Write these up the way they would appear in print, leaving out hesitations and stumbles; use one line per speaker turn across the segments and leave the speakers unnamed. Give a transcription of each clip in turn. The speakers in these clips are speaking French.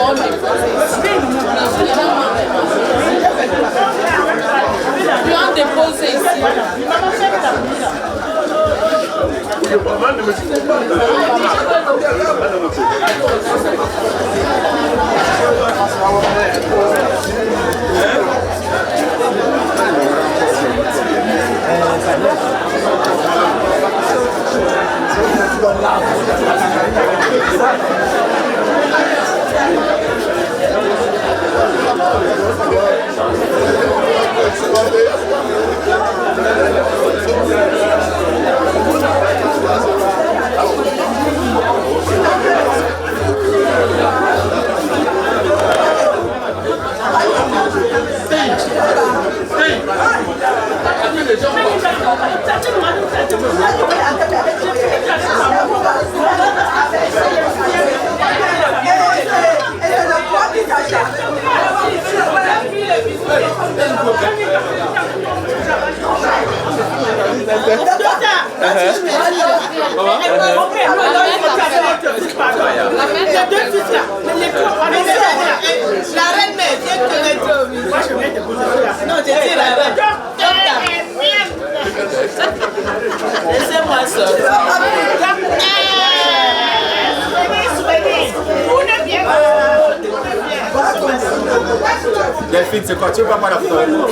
en déposer ici.
La reine mère, viens te mettre au milieu. Moi, je vais te poser là. Non, je dis la reine. Laissez-moi ça.
Delphine, c'est quoi? Tu veux pas prendre la photo avec moi?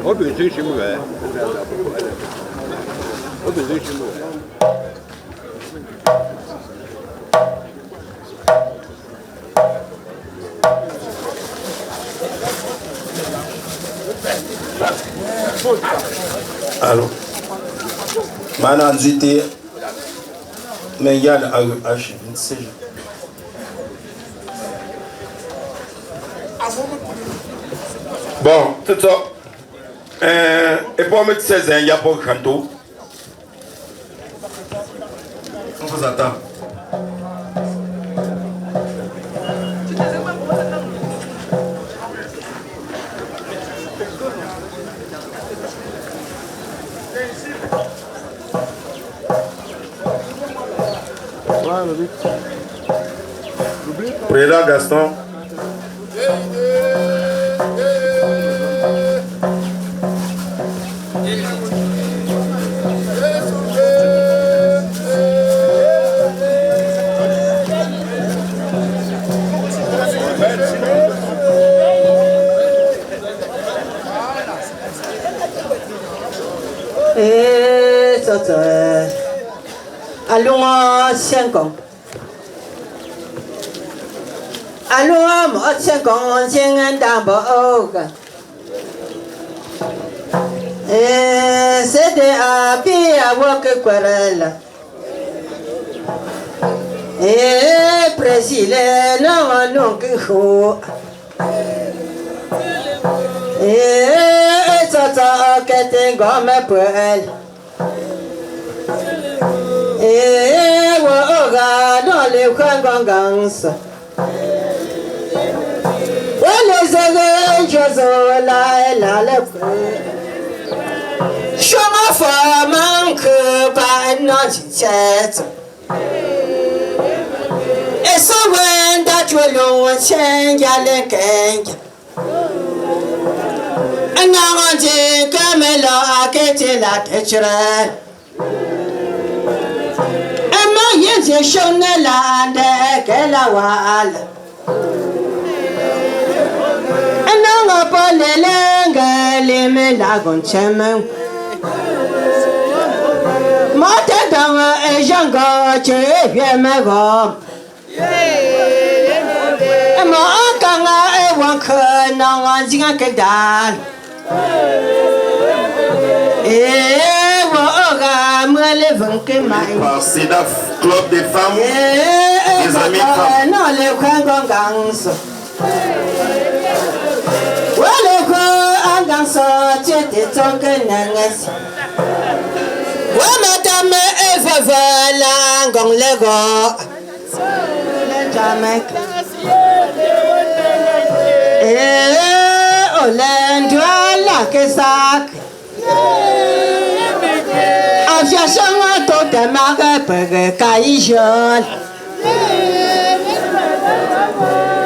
我本身什么人？我本身什么人？
Allô. Maintenant, j'étais. Mais il y a un séjour. Bon, tout ça. Et pour mettre 16 ans, il y a pas de canto. On vous attend. Président Gaston.
Allons à 5 ans. Allons à 5 ans, c'est un d'abord. C'est des habits à voir que querelle. Et président, non, que chaud. Et ça, que t'es gomme pour elle. Et voilà, dans les gangangs. Les églises, là, là, là, je me fais manquer par notre tête. Et ça, when that you know, change your king. And now I think I'm a lot, getting la teacher. And my years are shown a land, a wall. Lenga leme lagon chemen mate danga e janga che vieme go ma kanga e wanka na jinga ke dal
Par SIDAF, Club des femmes, des amis de femmes.
Non, les Kwangongangs. Waloko Anganso, Tete Tonkenangas. Madame Eva Langong Lego. Olendwala Kesak. Afia Sanga Tota Maga Pege Kaijol.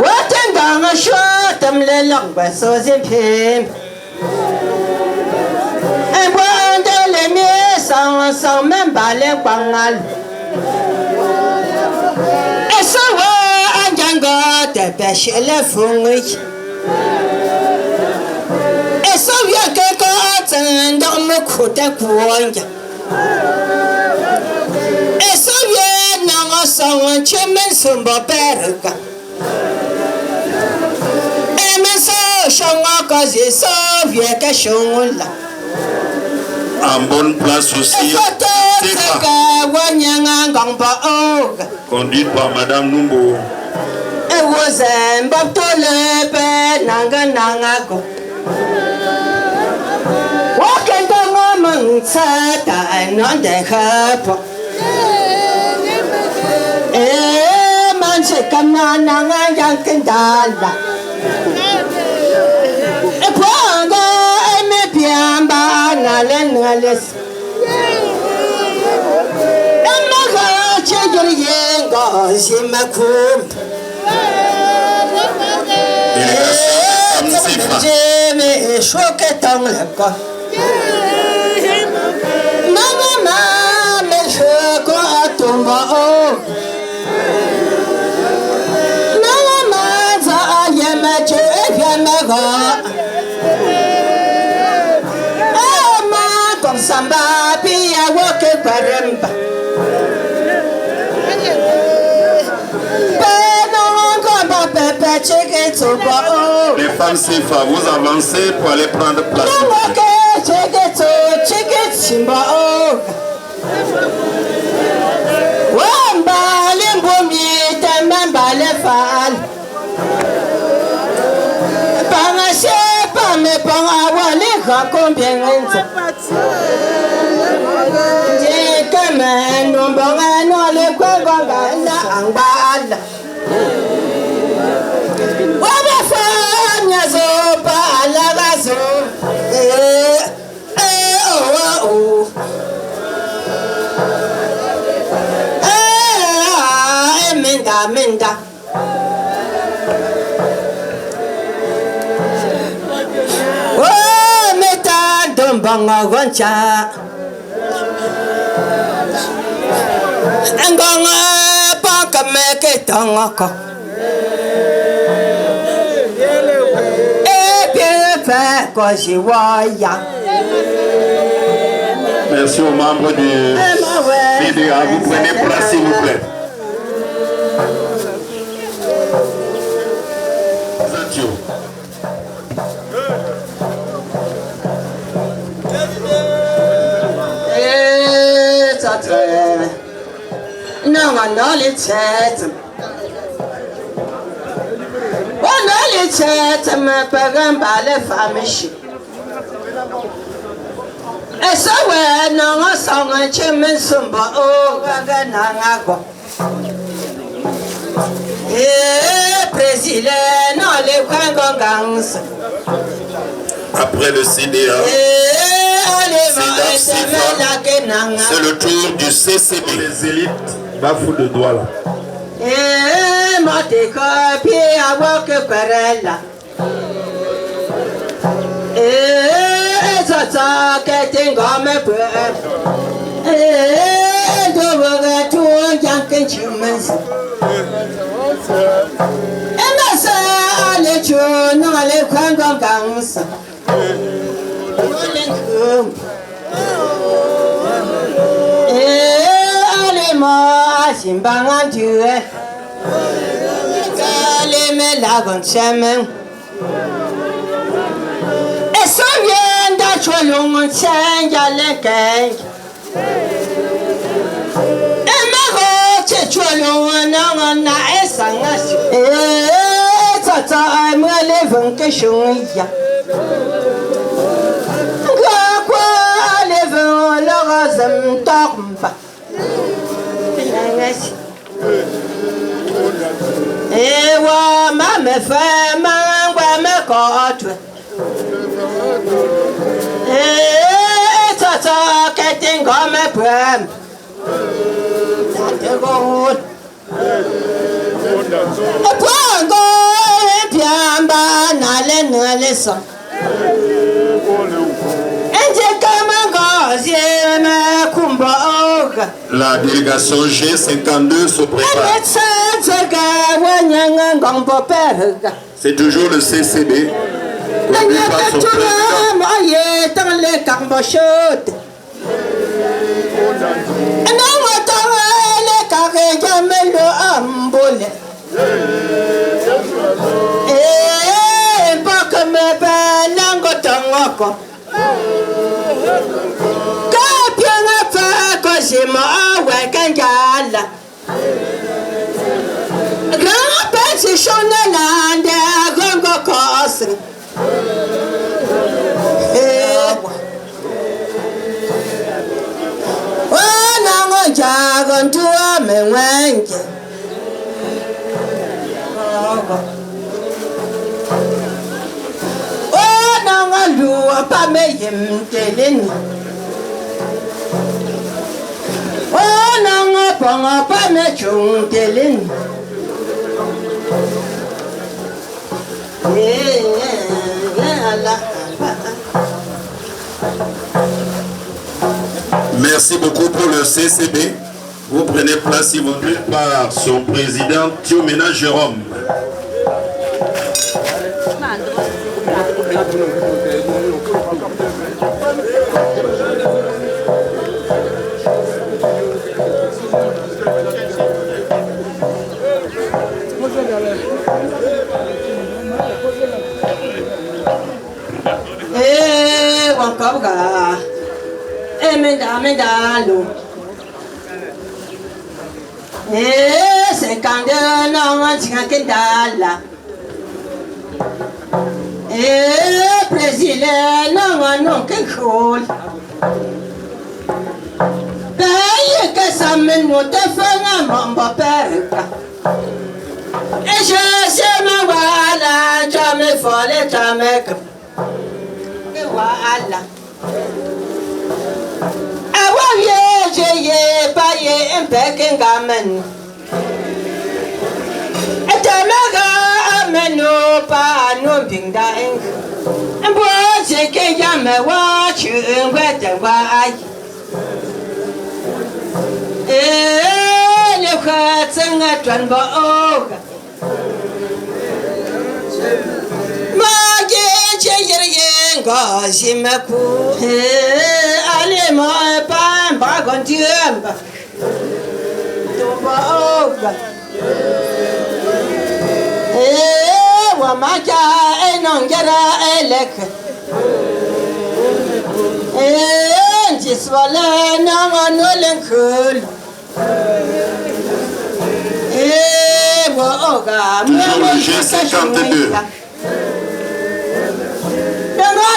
Watendanga Shotam Lelong Baso Pim. And Wanda Lemie Sang même Balé Bangal. Et ça va un jango de pêche le fouille. Et ça vient que quand dans le coup de couille. Et ça vient dans un sang chemin sur mon père. Et mais ça changa cause ça vient que chonla.
En bonne place aussi, conduite par Madame Numbo.
Et vous êtes Baptole Nanganangago. Walking the woman said I know the help. Eh, man, she come on, Nanganangandala. A panga, I may be Nales. And my God, children, goes in my cool. Jimmy, shook it on the car. Mamma, shook out to my own. Mamma, I am a child. Somebody I walk a paremba.
Les femmes SIFA, vous avancez pour aller prendre place.
Minda. Oh, meta dombanga goncha. Anganga paka meke tangaka.
Merci aux membres du CDA. Vous prenez place s'il vous plaît.
Non, non, les têtes. Oh, non, les têtes, ma parent, les femmes, et ça, ouais, non, on s'en va, tu me sumba, oh, gagananga. Eh, président, non, les Kwangongans.
Après le CDA, c'est le tour du CCB. Les élites bafouent de doigts là.
Eh, ma copie à voir que Perella. Eh, ça, que t'es gomme peu. Eh, de voir tout, yankin chumens. Et ma soeur, les chou, non, les Kwangongans. Allez, moi, Simbangan, tu es. Allez, mais la bonne chemin. Et ça vient d'être le long change a leg. I'm living Kishuya. Go living Logazam Togba. Ewa Mamma Fama, Wama Cotton. Tata getting on my pram.
La délégation G52 se prépare. C'est toujours le CCB. Conduit par son président. Merci beaucoup pour le CCB. Vous prenez place s'il vous plaît par son président Thiomena Jérôme.
C'est quand non, c'est président, non, quelque chose. Paye que ça me nous te fait mon père. Et je sais ma voilà, jamais folle, jamais. Et voilà. J'ai payé un pékin gamin. Et ta mère amène pas non pingdaing. Un bois, c'est que jamais watch un wet why. Eh, le cats and a tremble. Maggie, change gosh, in my pool. Allez, my pan, back on tube. Eh, Wamaka, and on get a elec. Eh, just swallow, no one will cool. Eh, Woga,
toujours le G52.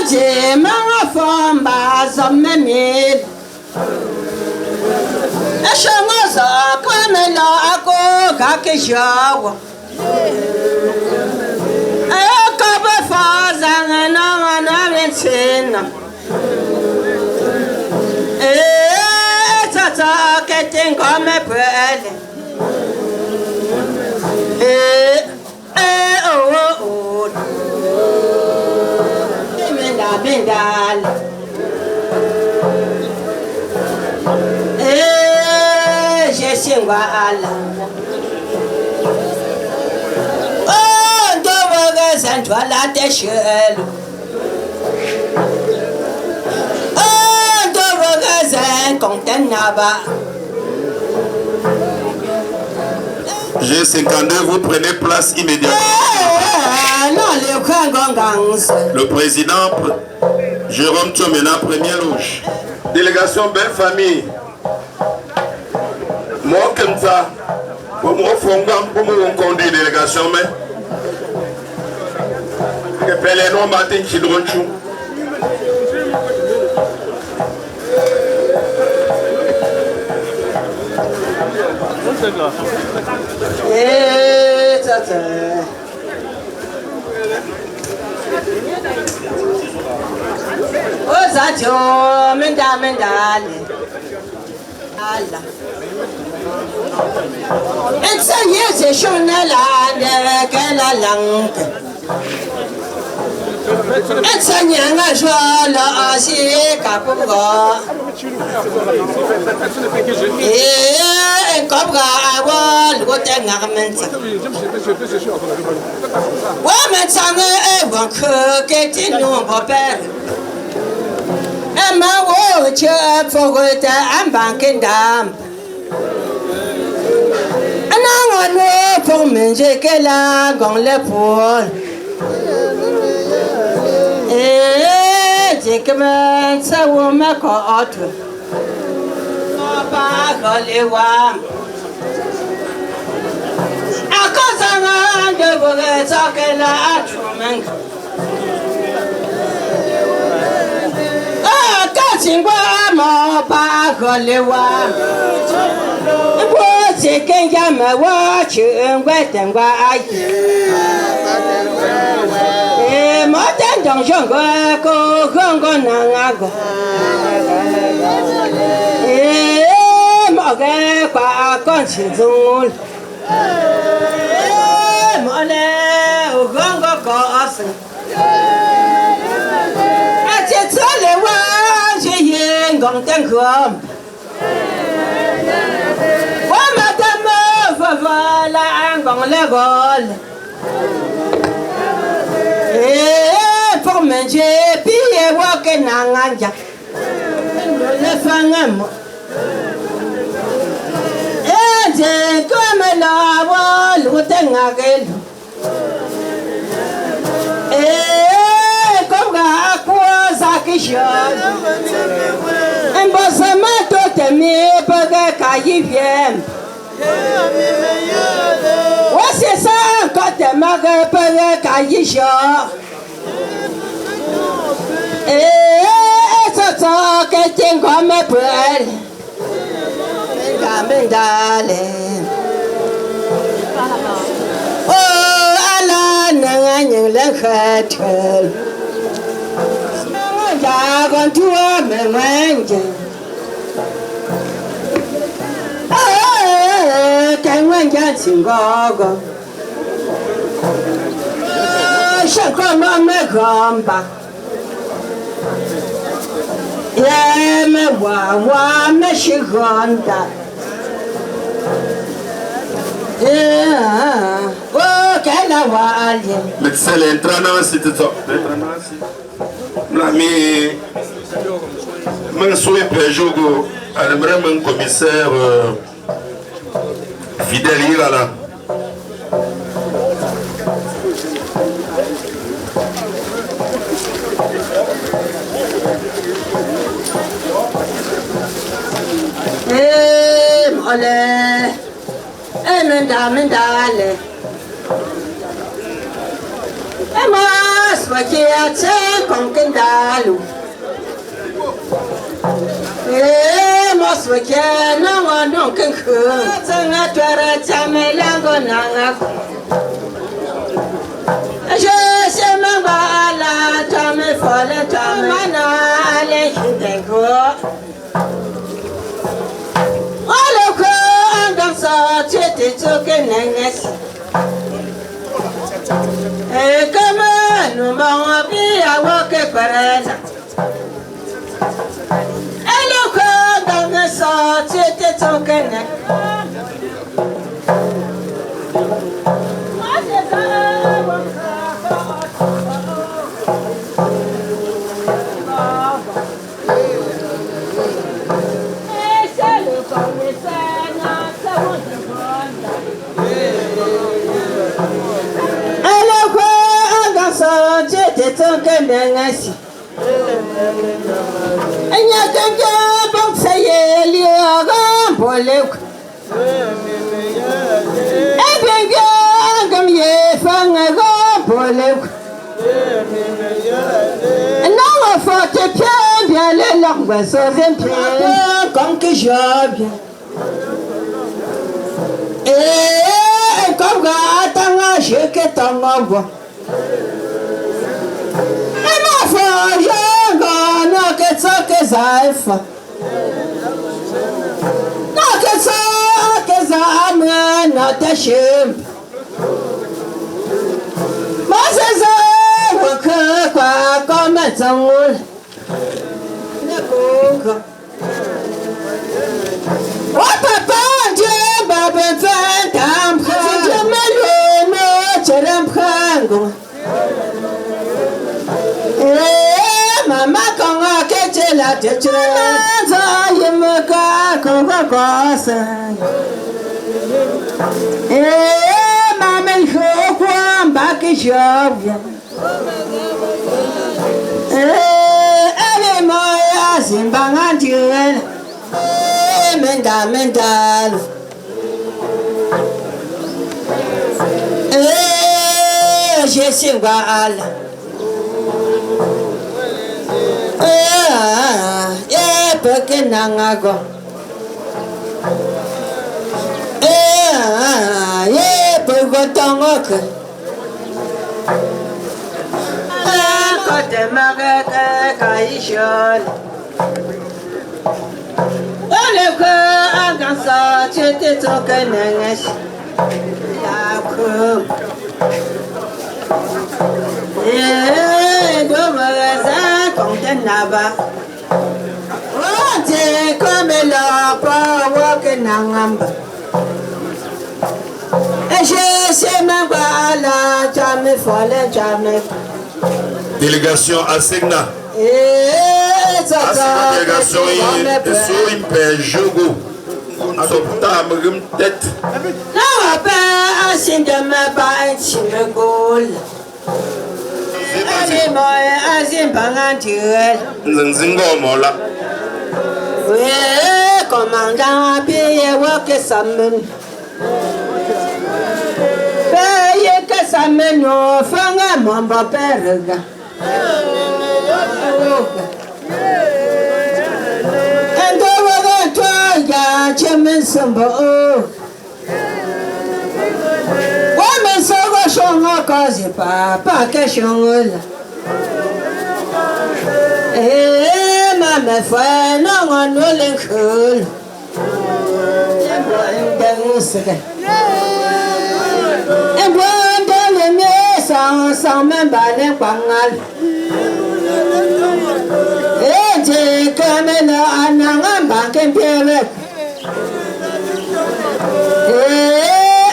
Mama from Bazamemid. A shamosa, Kamela, Ako, Kakishaw. A couple falls and no one sin. Eh, Tata, getting come a bread. Bendal. Je suis voilà. Oh, Dovagas and Toilette Shell. Oh, Dovagas and Contenaba.
G52, vous prenez place immédiatement.
Non, le
président Jérôme Tchomena, première louche. Délégation Belle Famille. Moi, comme ça, pour moi, pour moi, conduire délégation, mais. Que les noms Martin Chidronchou.
Eh, tata. Oh, Zacho, mendale. Allah. Enseigner ces choses-là, qu'elle a langue. Enseigner un jour, là, aussi, capouga. Et comme à l'hôtel Narmensa. Ouais, mais bon que tu nous père. Et ma watch for good and banking dam. And I want for me, Jekela, gone le pool. Eh, Jacob, so woman caught. Holy I got some under talking at Truman. Oh, catching one back, holy one. What's it? Can you watch and wet and white? Eh, more than don't you go, Nangago. Okay, qua con chỉ dùng mỗi ngày uống có sự à chết rồi lẽ quá chỉ hiện còn tiếng khom quá mà tâm vờ là ăn còn lẽ gol phong mình chỉ biết qua cái nàng ăn chặt lẽ phăng em comme la voix l'outing à quel et comme à quoi ça qui chante un bon semaine tout est mis pour que qu'il vienne ouais c'est ça quand t'es marre pour qu'il chante et ça que t'es comme pour elle Mendale. Oh, Allah, Nangang Lenhatel. Jagon to a man. Can one dancing go? Shall come on my grumba. Yeah, me one, me she gone that.
Médecin l'entraîneur c'était ça. L'ami Mansour Préjogo, un commissaire fidèle là.
Allez. Mendale. Mas vakiate con kendalo. Mas vakia no kan ku. Tanga twara chamelango nanga. Je se mangala tame fole tame mana ale hindengo. Tu étais toqué n'enges. Et comme nous m'avons appris à voir que parade. Et le corps dans le sang, tu étais toqué n'enges. Enyakanga boksayeli agambole. Ebenga ngam yefanga agambole. Non faut te bien les langues sont comme que je bien. Comme Gatanga, je que t'en envoie. Et ma foi, je gagne que ça que ça fait. Non, que ça amène notre chien. Moi, c'est ça, que quoi, comme ça, oh papa, Dieu m'a fait un prêt. Dieu m'a donné un prêt. Maman, quand on a quitté la tête, je me casse comme un gosse. Maman, il faut quoi, que je viens. Allez, moi, c'est un bandier. Mental. Je sais pas. Porque nangago. Porque tongok. Kote magaka kaishol. Ole ko agansa chete toke nenges. Yakum. Do magaza konte naba. Ote comme la pawa ke nangamba. Et je sais même pas la jamais folle jamais.
Délégation à Segna. Délégation Soimpe Jogo. Asopta Magum tête.
Non, pas assez de ma bête, me goal. Allez, moi, assez bangantuel.
Nzingo Mola.
Oui, commandant, paye, walk et summon. Paye que ça mène au fang à mon beau-père. And over the toy, Chairman Sumbo. Women so go show more cause papa question. Mamma, for no one will cool. And one dollar miss on some member Bangal. Coming on a bank and period.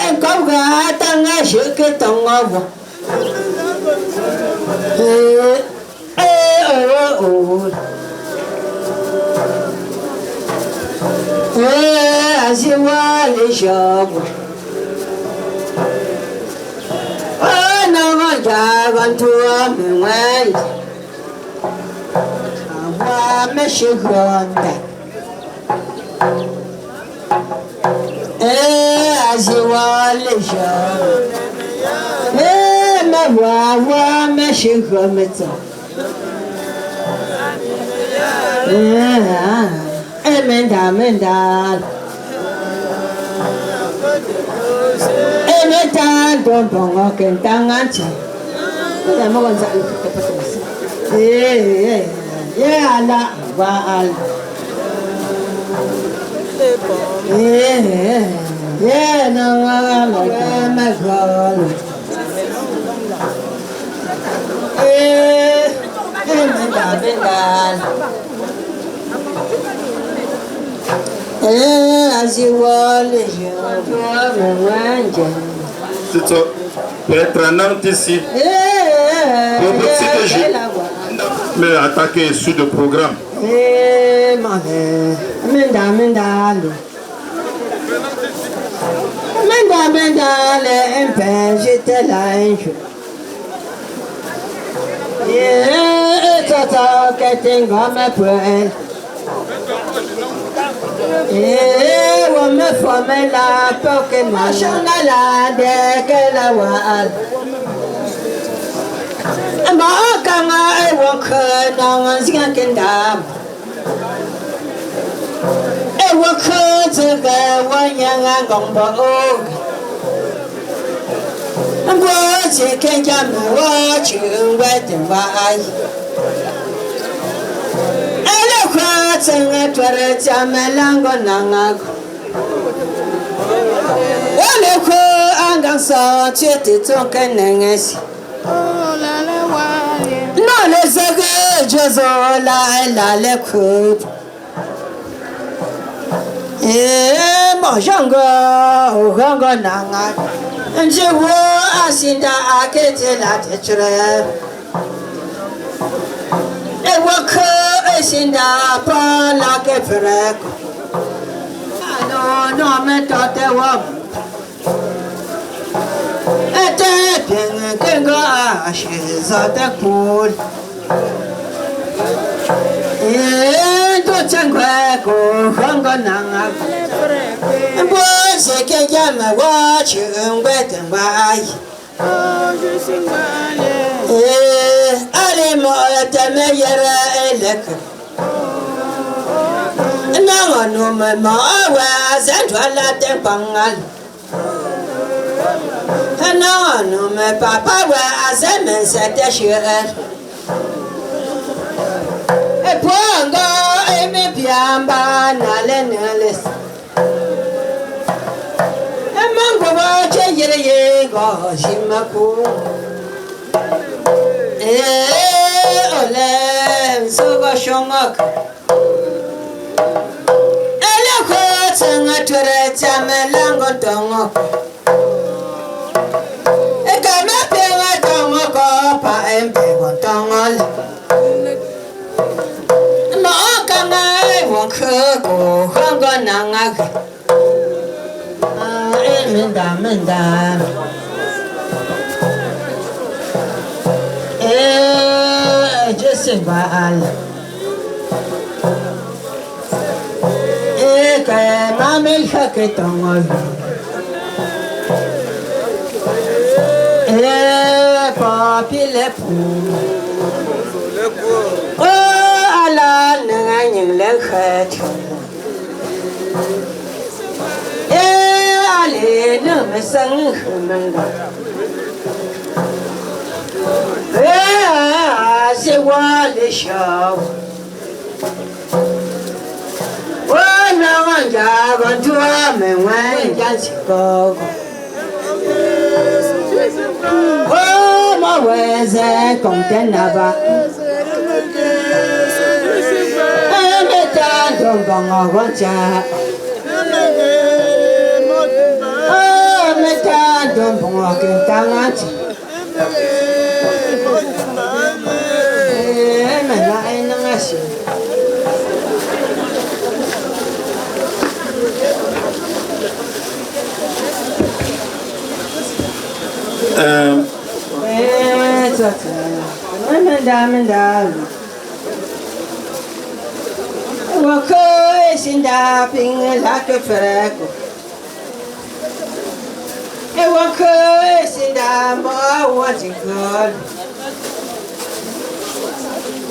And come out and I shook it on over. As you want to shop. Oh, no, I want to run away. Michigan. As you want to shop. My wife, Michigan. Emenda. Emenda, don't walk in Tangancha. Yeah, la baal. Yeah, no, my God. As you want,
C'est ça. Peut-être un an ici. Mais attaquer sous le programme.
Tata getting on my brain. Woman for me la Pokemon Shangala de Kelawal. I'm all come I walk no one's yanking down. I walk to the one young and gumbo. I'm watching, can't you watch you waiting by? I look at and I Jamalango Nangak. I look and I saw Chitty talking Nangas. No, let's go, just all I like. Mojango, Hongo Nangak. And you were asking that I get it at the trap. A worker is in the upper like a frack. I don't know, I thought they were. A tapping can go ashes of the pool. Don't crack or Hongo Nangak. And boys, I can't get my watch and wet and buy. I more than a year electric. And now I know my was and Latin Pangal. And now I know my papa was a man said that she had. A pongo, a me piamba, Nalenalis. Shimaku Ole Soba Shongak Elako Tanga Tamelango Tongo Ekama Pema Tongo Kopa and Pego Tongol No Kama won't go Hongo Nangak Menda just say bye. Mammy Hacket on Papi Lepu. Oh, Allah, Nang Lechet. No, my son, say what the show. Well, no one got to a man when you go. Oh, my ways are content about. I'm a dad, don't go on, don't walk in Tangat. Walk in the ping like a frack. I walk in the more what it called.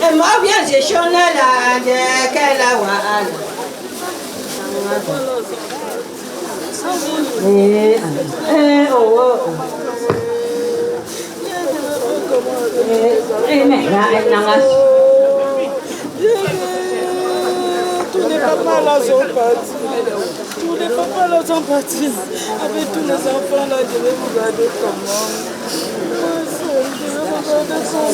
And more bien, c'est Shonala de Kalawan.
Tous les papas là sont partis. Tous les papas là sont partis. Avec tous les enfants là, je vais vous garder comment. Je vais vous garder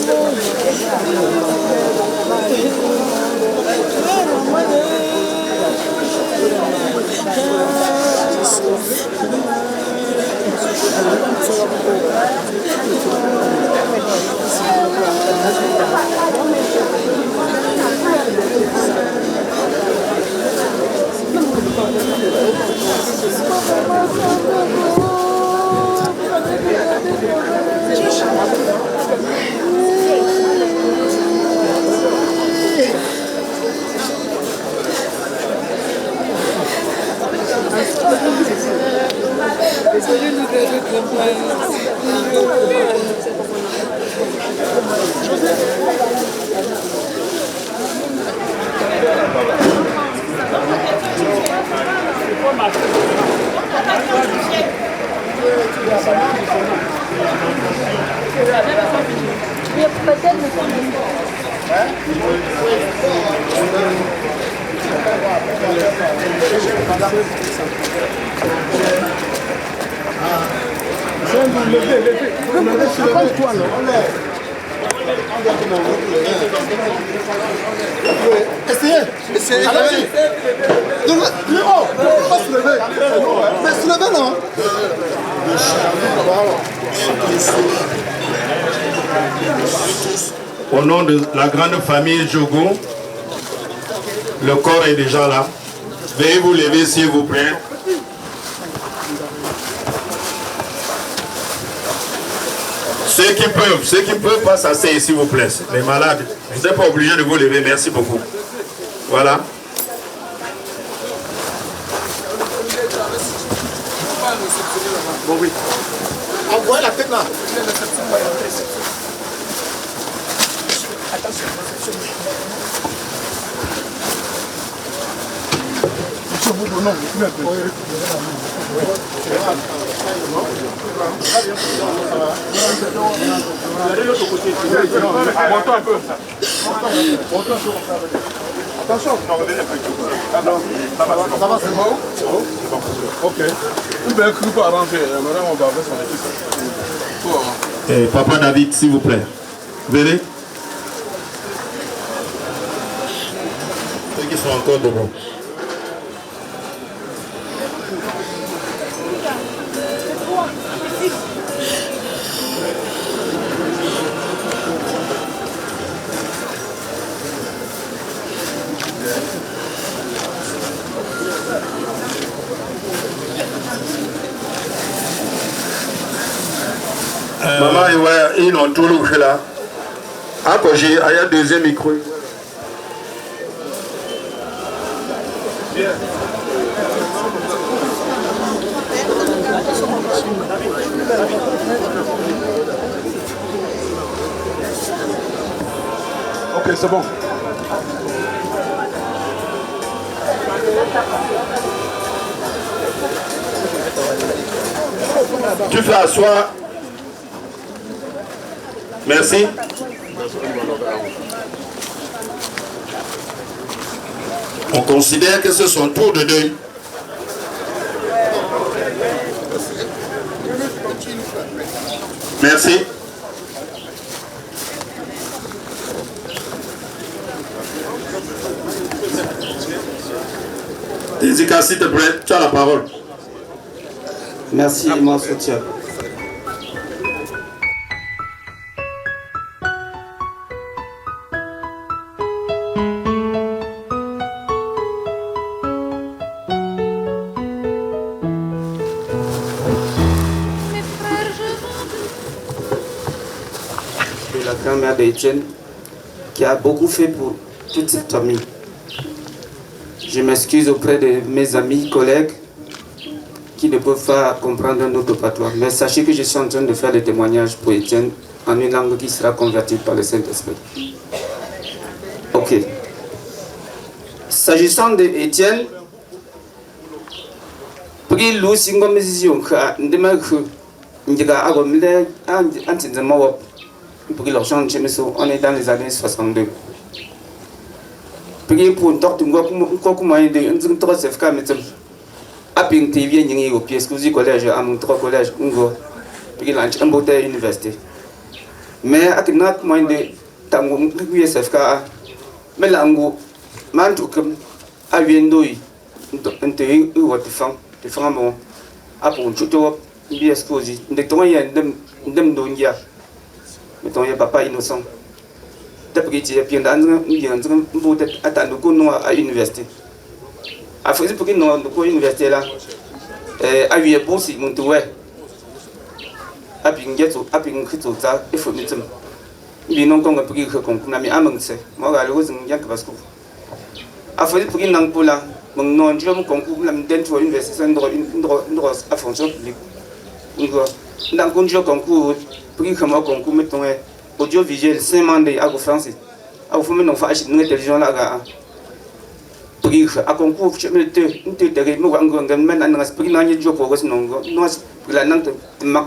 Essayez. Allez-y. Léo, pas se lever. Mais se lever, non.
Au nom de la grande famille Jogo, le corps est déjà là. Veuillez vous lever s'il vous plaît. Ceux qui peuvent pas s'asseoir s'il vous plaît. Les malades, vous n'êtes pas obligés de vous lever. Merci beaucoup. Voilà.
Bon, oui. Envoyez la tête là. Attention. Monsieur Boubou, non, un peu. Allez de l'autre côté. Montons un peu. Attention. Ça va, c'est bon? Ok. Vous pouvez écrire pour arranger. Madame, on va avec son équipe.
Papa David, s'il vous plaît. Venez. Ceux qui sont encore debout. Maman, ils ont tout le là. À côté, il y a un deuxième micro.
Ok, c'est bon.
Tu fais asseoir. Merci. On considère que c'est son tour de deuil. Merci. Izika, s'il te plaît, tu as la parole.
Merci, mon soutien. La grand-mère d'Étienne qui a beaucoup fait pour toute cette famille. Je m'excuse auprès de mes amis, collègues qui ne peuvent pas comprendre notre patois. Mais sachez que je suis en train de faire le témoignage pour Étienne en une langue qui sera convertie par le Saint-Esprit. Ok. S'agissant d'Étienne, on est dans les années 62. Puis pour une tortue, au pied, collège, à mon collège, puis un bouteille université. Mais à notre moyen de tango, SFK, mais l'ango, mantoum, à Viendoi, un théâtre ou à te faire bon, à pour un tuto, bien exposé, de ton dem donia. Mais ton papa innocent. Depuis que tu es bien dans un bout à l'université. Après, pour qu'il nous à l'université là, à lui bourse, mon toué. À Pinguet, à Pinguet, ça, il faut mettre. Il n'ont qu'un prix que qu'on a mis à Manse. Moi, à l'ose, il y a que parce que. Après, pour qu'il n'en pas là, mon nom, je me concours, la m'dent à l'université, un droit à fonction publique. Dans le concours, prix comme un concours, mettons, audiovisuel, 5 mandats à français. À vous faire une fâche, une télévision là. Prix à concours, je me dis, nous te dérivons en grand, mais en esprit, n'a pas pour us, non, non, la nante de Mac,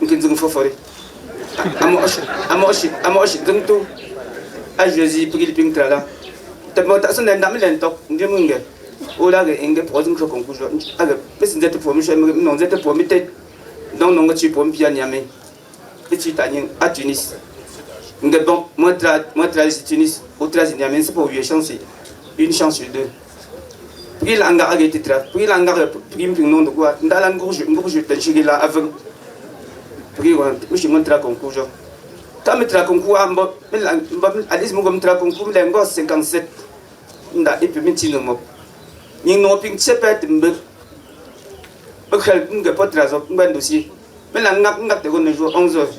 nous qui nous faut faire. À moi, donc tout, a Jésus pour qu'il ping trala. T'as mon tas on a d'amener l'entoc, Dieu mungue. Ou là, il y a pour un concours. Alors, mais c'est pour me faire, non, c'est pour me tête. Non, non, tu peux me bien yamé. Et tu t'as à Tunis. Bon, moi, Tunis, au Niamey, c'est pour 8 chances. Une chance sur 2. Puis l'angar a été trappé. Puis l'angar a pris un nom de quoi. Dans l'angar, je suis là avec. Puis je suis montré à concours. Quand je suis concours, Alice m'a montré à concours, je suis 57. Je suis petit. Je suis un chepet. Je suis pas très bien dossier. Mais l'angar a été 11 heures.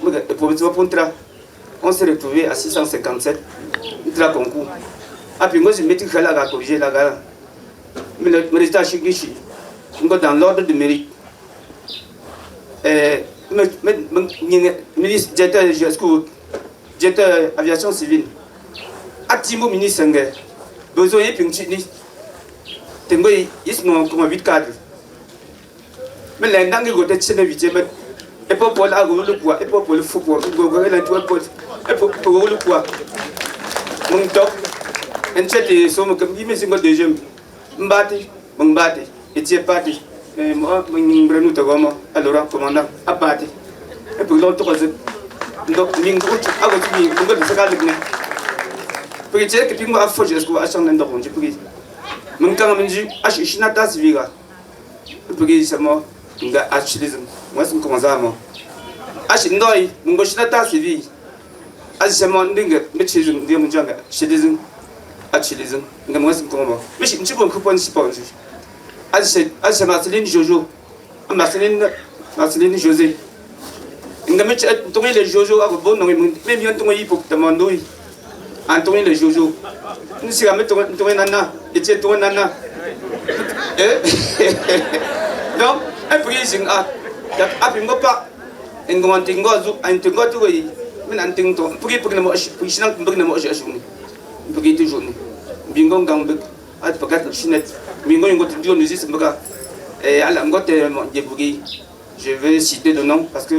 On s'est retrouvé à 657. Je suis concours. Après, moi, je me suis à corriger la gare. Mais le résultat, je suis dans l'ordre de mérite. Ministre, j'étais aviation civile. À Timo, ministre, besoin de pinchini. Tengo, ils sont comme 8 cadres. Mais l'un d'entre eux, c'est le 8e. Et pas pour la roue, le poids, et pas pour le football, et pour le poids. Mon top. En fait, ils sont comme ils me sont deuxième. Mbati, et tu es parti. Moi, je suis alors, commandant, à parti. Et puis l'autre, donc, je suis pour que tu aies un faux geste, je suis un endroit. Je suis un je suis un civil. Pour que c'est moi, je suis un chilisme. Moi, je suis un commandant. Je suis un civil. Je suis un chilisme. Achilism, nga mwasi mkomo. Mishi nchipo mkuponi siponzi. Ashe Marceline Jojo. Marceline José. Nga michi tongi le Jojo ako bon nongi même yon tongi pour tamandoi. Antongi le Jojo. Nisi ga tongi nana, etie tongi nana. Donc, un prix sing a. Api ngopa ngwanti ngozu antingo to yi. Min antingo. Prix pour le mo prix pour le mo ashuni. Pour qu'il y ait toujours bingo gambek à pagat chinette bingo une autre dio nous dit et à la ngote je vais citer le nom parce que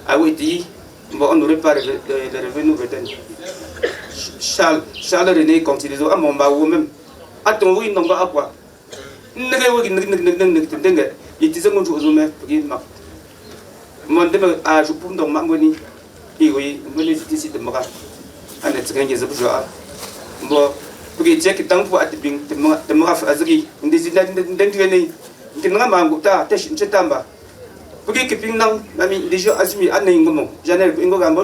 à Ouiti bon on n'aurait pas les revenus retenus Charles René continue à mon baou même à ton oui non pas à quoi il disait mon jour mais pour qu'il m'a mon demain à je peux donc m'amener et oui me les ici de moi à notre gagne je peux bon pour que tu temps pour atteindre te me rafraîchir des idées d'entraîner tu n'as pas encore t'es chez Tamba pour que tu puisses non mais déjà assumé à n'importe Janel ingo gambo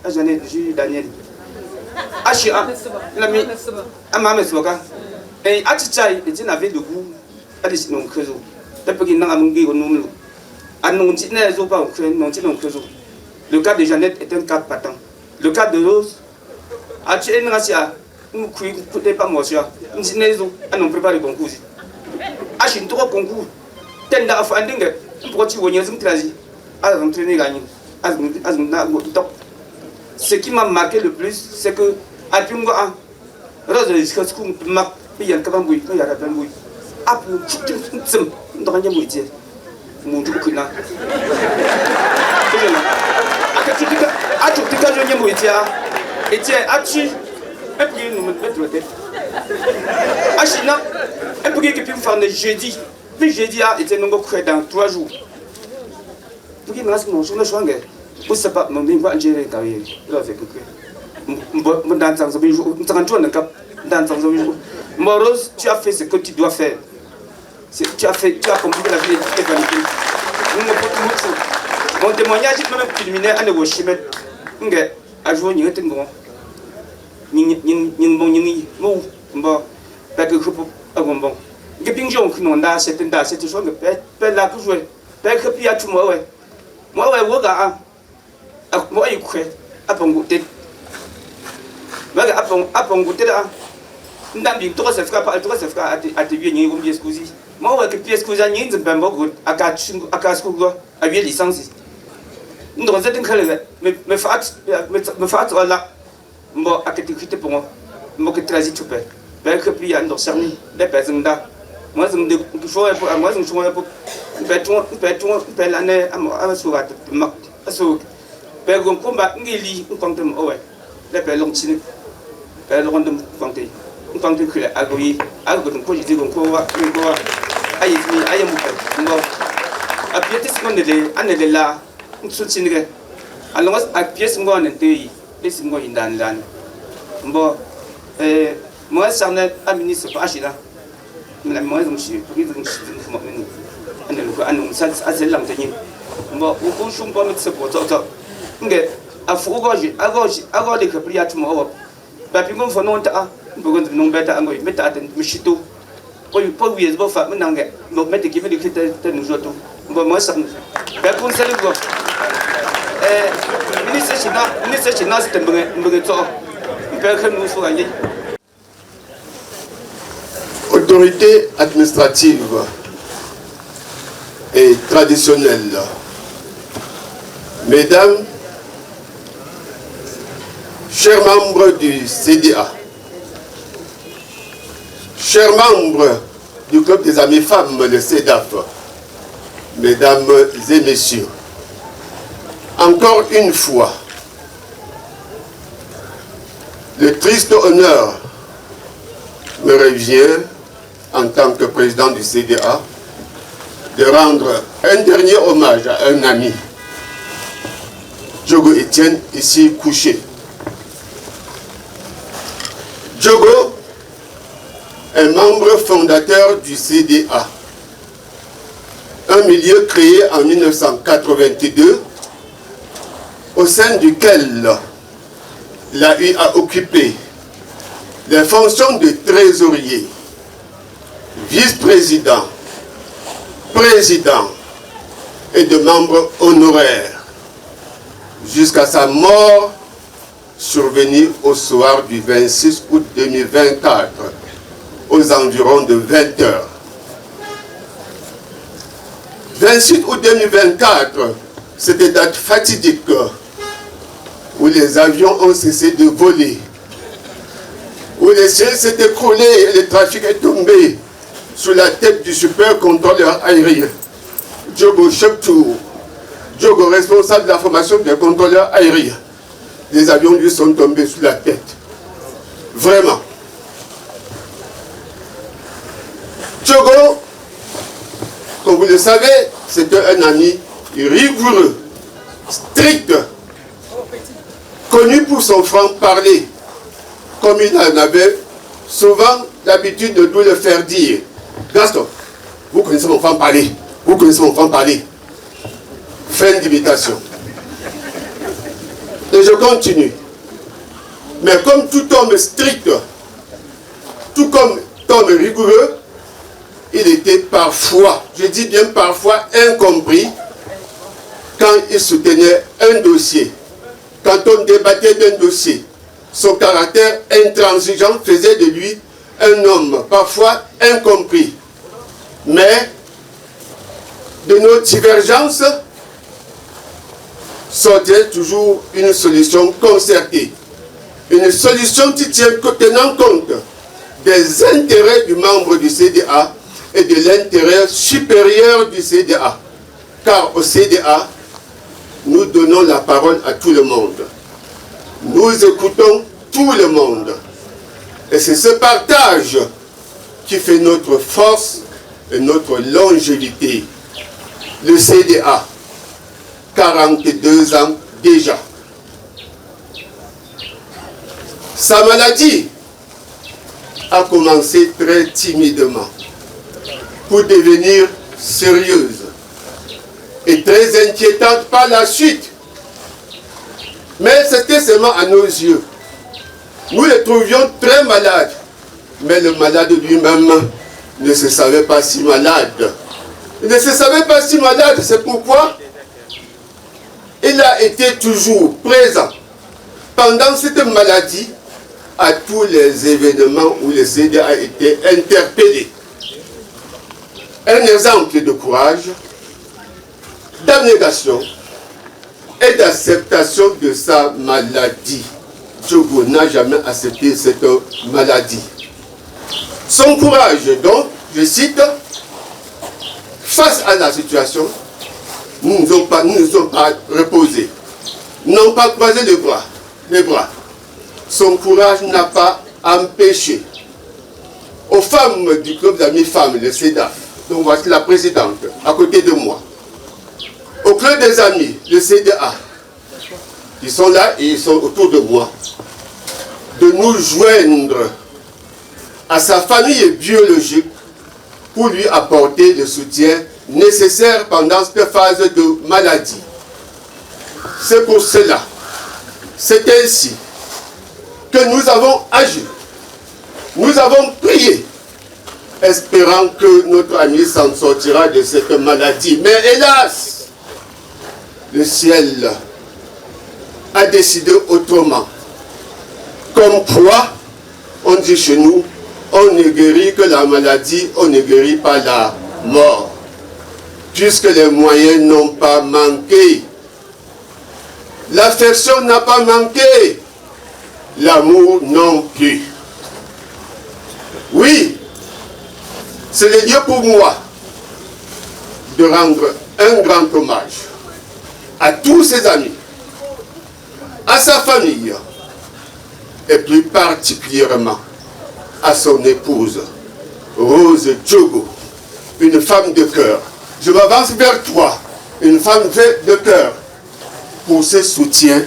à Janel Jules Daniel Achia l'ami à ma messe loca et Achichai et tu n'avais de goût à des non creusot t'es pour qu'il n'en a mangé au nom à non tu n'es pas au non tu non creusot le cas de Jeannette est un cas patent le cas de Rose a tu une racia nous ne pas moi ça nous non préparer le concours achine trois concours tenda afandinga pour tu vois nous trazi à entraîner gagner ce qui m'a marqué le plus c'est que à Pingo a Rose de school m'a il y a quand même il y a la bonne bouille après tout dans rien bouille mon dieu que là à tout cas je n'y bouille et tiens as-tu et puis nous mettre le tête. Achina, et puis que puis faire le jeudi. Le jeudi a été non créé dans 3 jours. Pour qui nous avons sur le choix. Vous savez pas mon bien va gérer carrière. Là c'est que mon dans un jour, nous avons joué cap dans un jour. Moros, tu as fait ce que tu dois faire. Tu as compris la vie de qualité. Nous ne pouvons pas mon témoignage même culminé à nos chemins. Nge a joué ni était bon. Ni bon bon parce que je peux bon que bien gens qui n'ont pas cette chose que peut la jouer parce que puis à tout moi moi gars moi il croit à bon goûter mais à bon goûter là ndambi to se fera à te bien ni vous bien excuser moi que puis excuser ni ben bon à casco à bien licence nous on s'est incalé me fait là moi à quelque chose pour moi que trazi tout fait parce que puis ando cerni les personnes là moi je me faut moi je me suis pour l'année à sourate ma so per combat ngili compte moi ouais les personnes chine le rondum fanté fanté que la agri agri ko jiti ko wa ayi ni ayamu ko a pièce ngone anele la sulsinige alongas a pièce ngone te les ngo indan dan mbo moi sarne a ministre pachina mina moi zumshi prizum shi mo anele ko anu sal azelam tani mbo ko shumpo mit se ko to nge afu goji agoji ke priat mo wa ba pingom fo non ta bugun non beta ango meta aten mishito po wies bo fa menange no mete ki me dikite te nous auto bo mo sa ba kun sele go ministre china c'est mbengue to pe khen nous fo gagner.
Autorité administrative et traditionnelle. Mesdames, chers membres du CDA, chers membres du Club des Amis Femmes, le CEDAF, mesdames et messieurs, encore une fois, le triste honneur me revient en tant que président du CDA de rendre un dernier hommage à un ami, Diogo Etienne, ici couché. Diogo est membre fondateur du CDA, un milieu créé en 1982 au sein duquel il a eu à occuper les fonctions de trésorier, vice-président, président et de membre honoraire jusqu'à sa mort survenue au soir du 26 août 2024 aux environs de 20 h. 26 août 2024, c'était date fatidique où les avions ont cessé de voler, où les ciels s'est écroulé et le trafic est tombé sous la tête du super-contrôleur aérien, Diogo Cheptou, Diogo responsable de la formation des contrôleurs aériens. Les avions lui sont tombés sous la tête. Vraiment. Diogo, comme vous le savez, c'était un ami rigoureux, strict, connu pour son franc-parler, comme il en avait souvent l'habitude de nous le faire dire. Gaston, vous connaissez mon franc-parler, vous connaissez mon franc-parler. Fin d'imitation. Et je continue. Mais comme tout homme strict, tout comme homme rigoureux, il était parfois, je dis bien parfois, incompris quand il soutenait un dossier. Quand on débattait d'un dossier, son caractère intransigeant faisait de lui un homme parfois incompris. Mais de nos divergences sortait toujours une solution concertée. Une solution qui tient tenant compte des intérêts du membre du CDA et de l'intérêt supérieur du CDA. Car au CDA, nous donnons la parole à tout le monde. Nous écoutons tout le monde. Et c'est ce partage qui fait notre force et notre longévité. Le CDA, 42 ans déjà. Sa maladie a commencé très timidement pour devenir sérieuse et très inquiétante par la suite. Mais c'était seulement à nos yeux. Nous le trouvions très malade, mais le malade lui-même ne se savait pas si malade. Il ne se savait pas si malade, c'est pourquoi il a été toujours présent pendant cette maladie à tous les événements où le CDA a été interpellé. Un exemple de courage, d'abnégation et d'acceptation de sa maladie. Diogo n'a jamais accepté cette maladie. Son courage, donc, je cite, face à la situation, nous ne sommes pas reposés, n'ont pas croisé les bras, son courage n'a pas empêché aux femmes du club d'amis femmes, le CEDAF, donc voici la présidente à côté de moi, au club des amis, le CDA, ils sont là et ils sont autour de moi, de nous joindre à sa famille biologique pour lui apporter le soutien nécessaire pendant cette phase de maladie. C'est pour cela, c'est ainsi que nous avons agi. Nous avons prié, espérant que notre ami s'en sortira de cette maladie. Mais hélas, le ciel a décidé autrement. Comme quoi, on dit chez nous, on ne guérit que la maladie, on ne guérit pas la mort. Puisque les moyens n'ont pas manqué. L'affection n'a pas manqué. L'amour non plus. Oui, c'est le lieu pour moi de rendre un grand hommage à tous ses amis, à sa famille, et plus particulièrement à son épouse, Rose Diogo, une femme de cœur. Je m'avance vers toi, une femme de cœur, pour ce soutien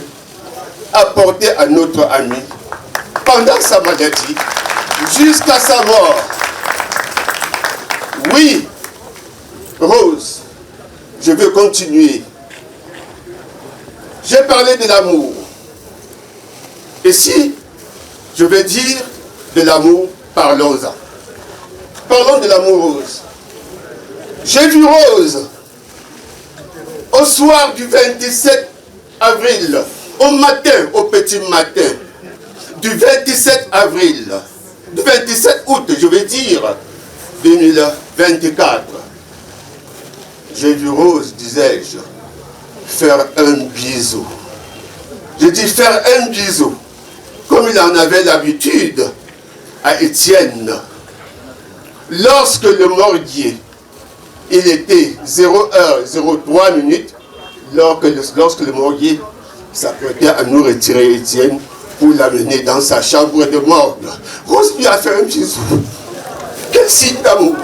apporté à notre ami pendant sa maladie, jusqu'à sa mort. Oui, Rose, je veux continuer. J'ai parlé de l'amour. Et si je veux dire de l'amour, parlons-en. Parlons de l'amour, Rose. J'ai vu Rose au soir du 27 avril, au matin, au petit matin, du 27 avril, du 27 août, je vais dire, 2024. J'ai vu Rose, disais-je, faire un bisou. Je dis faire un bisou, comme il en avait l'habitude à Étienne. Lorsque le mordier, il était 0h03, lorsque le mordier s'apprêtait à nous retirer Étienne pour l'amener dans sa chambre de morgue, Rose lui a fait un bisou. Quel signe d'amour!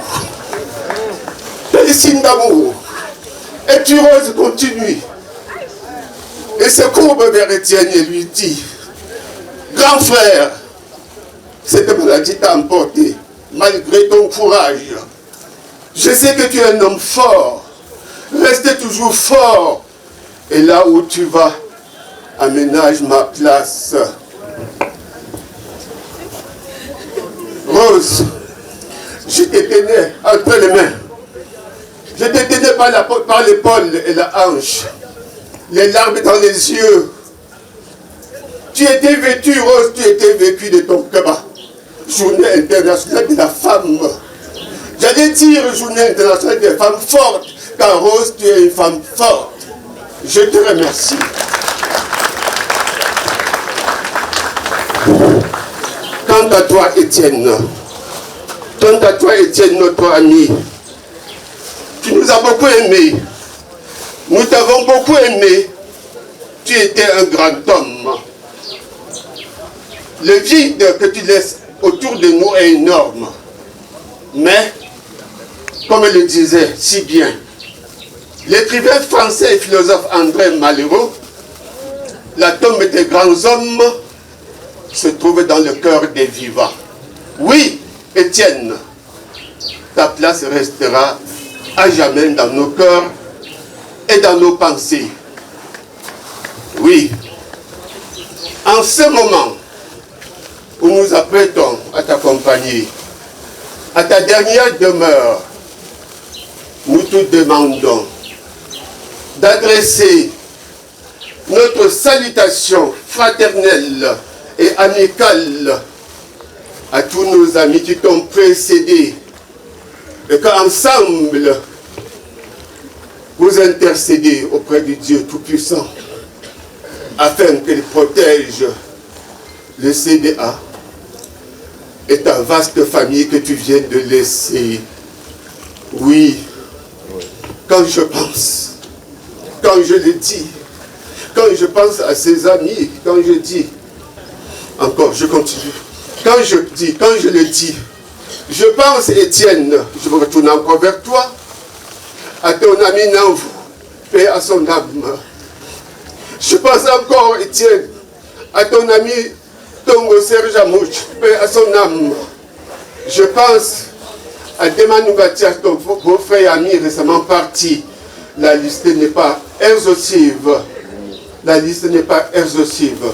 Quel signe d'amour! Et puis Rose continue et se courbe vers Étienne et lui dit: grand frère, cette maladie t'a emporté malgré ton courage. Je sais que tu es un homme fort. Reste toujours fort. Et là où tu vas, aménage ma place. Rose, je t'ai tenu entre les mains. Je t'ai tenu par l'épaule et la hanche. Les larmes dans les yeux. Tu étais vêtue, Rose, tu étais vêtue de ton kaba. Journée internationale de la femme. J'allais dire journée internationale des femmes fortes, car Rose, tu es une femme forte. Je te remercie. Quant à toi, Étienne, notre ami, tu nous as beaucoup aimés. Nous t'avons beaucoup aimé. Tu étais un grand homme. Le vide que tu laisses autour de nous est énorme. Mais, comme le disait si bien l'écrivain français et philosophe André Malraux, la tombe des grands hommes se trouve dans le cœur des vivants. Oui, Étienne, ta place restera à jamais dans nos cœurs et dans nos pensées. Oui, en ce moment où nous apprêtons à t'accompagner à ta dernière demeure, nous te demandons d'adresser notre salutation fraternelle et amicale à tous nos amis qui t'ont précédé et qu'ensemble vous intercédez auprès du Dieu Tout-Puissant afin qu'il protège le CDA et ta vaste famille que tu viens de laisser. Oui, quand je pense, quand je le dis, quand je pense à ses amis, quand je dis Encore, je continue. Quand je le dis, je pense, Étienne, je me retourne encore vers toi, à ton ami Nanvou, paix à son âme. Je pense encore, Étienne, à ton ami Tongo Serge Amouch, paix à son âme. Je pense à Demanougatia, ton beau-frère et ami récemment parti. La liste n'est pas exhaustive. La liste n'est pas exhaustive.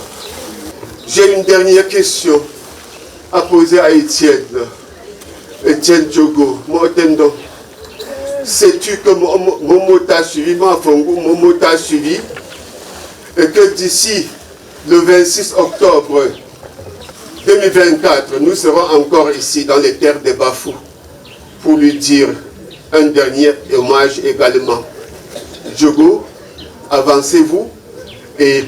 J'ai une dernière question à poser à Étienne. Étienne Diogo, Motendo. Sais-tu que Momo t'a suivi, Momo t'a suivi, et que d'ici le 26 octobre 2024, nous serons encore ici dans les terres des Bafou pour lui dire un dernier hommage également. Diogo, avancez-vous et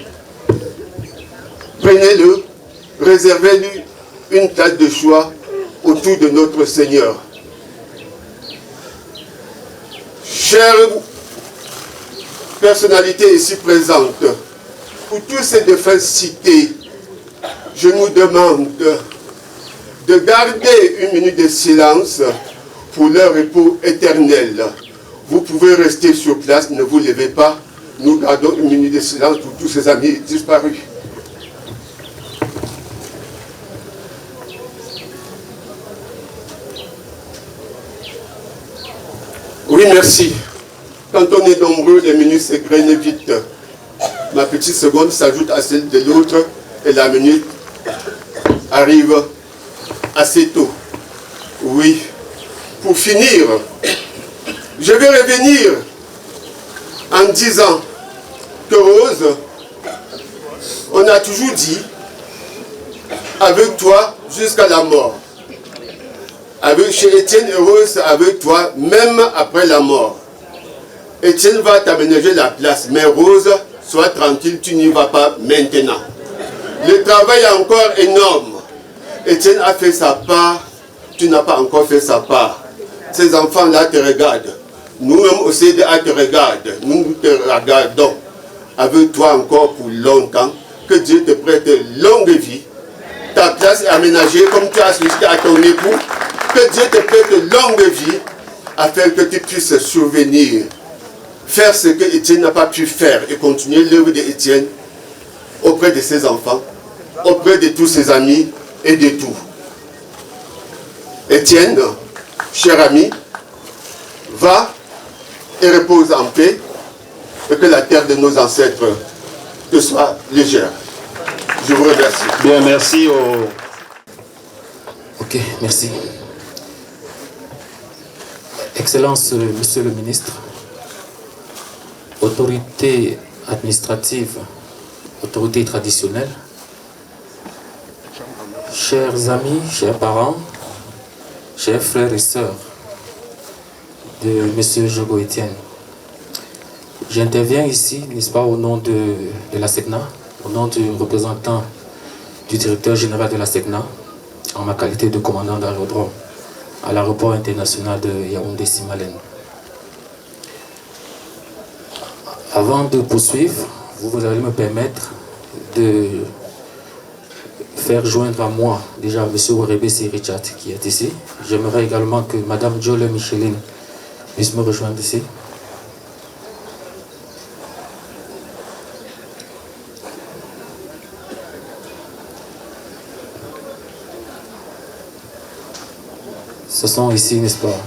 prenez-le, réservez-lui une date de choix autour de notre Seigneur. Chères personnalités ici présentes, pour tous ces défunts cités, je nous demande de garder une minute de silence pour leur repos éternel. Vous pouvez rester sur place, ne vous levez pas. Nous gardons une minute de silence pour tous ces amis disparus. Oui, merci. Quand on est nombreux, les minutes s'égrènent vite. Ma petite seconde s'ajoute à celle de l'autre et la minute arrive assez tôt. Oui. Pour finir, je vais revenir en disant que Rose, on a toujours dit, avec toi jusqu'à la mort. Chez Étienne et Rose, avec toi, même après la mort. Étienne va t'aménager la place, mais Rose, sois tranquille, tu n'y vas pas maintenant. Le travail est encore énorme. Étienne a fait sa part, tu n'as pas encore fait sa part. Ces enfants-là te regardent. Nous-mêmes au CDA te regardent. Nous te regardons. Avec toi encore pour longtemps. Que Dieu te prête longue vie. Ta place est aménagée comme tu as sollicité à ton époux. Que Dieu te prête longue vie afin que tu puisses survenir. Faire ce que Étienne n'a pas pu faire et continuer l'œuvre d'Étienne auprès de ses enfants, auprès de tous ses amis et de tout. Étienne, cher ami, va et repose en paix et que la terre de nos ancêtres te soit légère. Je vous remercie.
Bien, merci au...
Ok, merci. Excellence, Monsieur le Ministre, autorité administrative, autorité traditionnelle, chers amis, chers parents, chers frères et sœurs de M. Diogo Etienne, j'interviens ici, n'est-ce pas, au nom de la SECNA, au nom du représentant du directeur général de la SECNA, en ma qualité de commandant d'aérodrome à l'aéroport international de Yaoundé-Simalène. Avant de poursuivre, vous allez me permettre de faire joindre à moi déjà M. Ourebesi Richard qui est ici. J'aimerais également que Mme Jolene Micheline puisse me rejoindre ici. Ce sont ici, n'est-ce pas,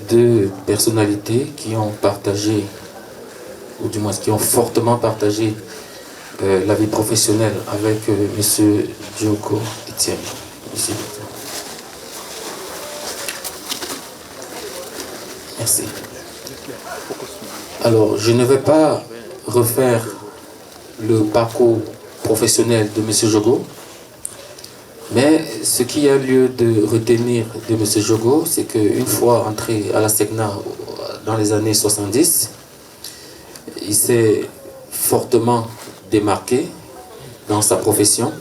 deux personnalités qui ont partagé, ou du moins qui ont fortement partagé la vie professionnelle avec M. Diogo Etienne. Ici. Merci. Alors, je ne vais pas refaire le parcours professionnel de M. Diogo, mais ce qui a lieu de retenir de M. Diogo, c'est qu'une fois entré à la SECNA dans les années 70, il s'est fortement démarqué dans sa profession.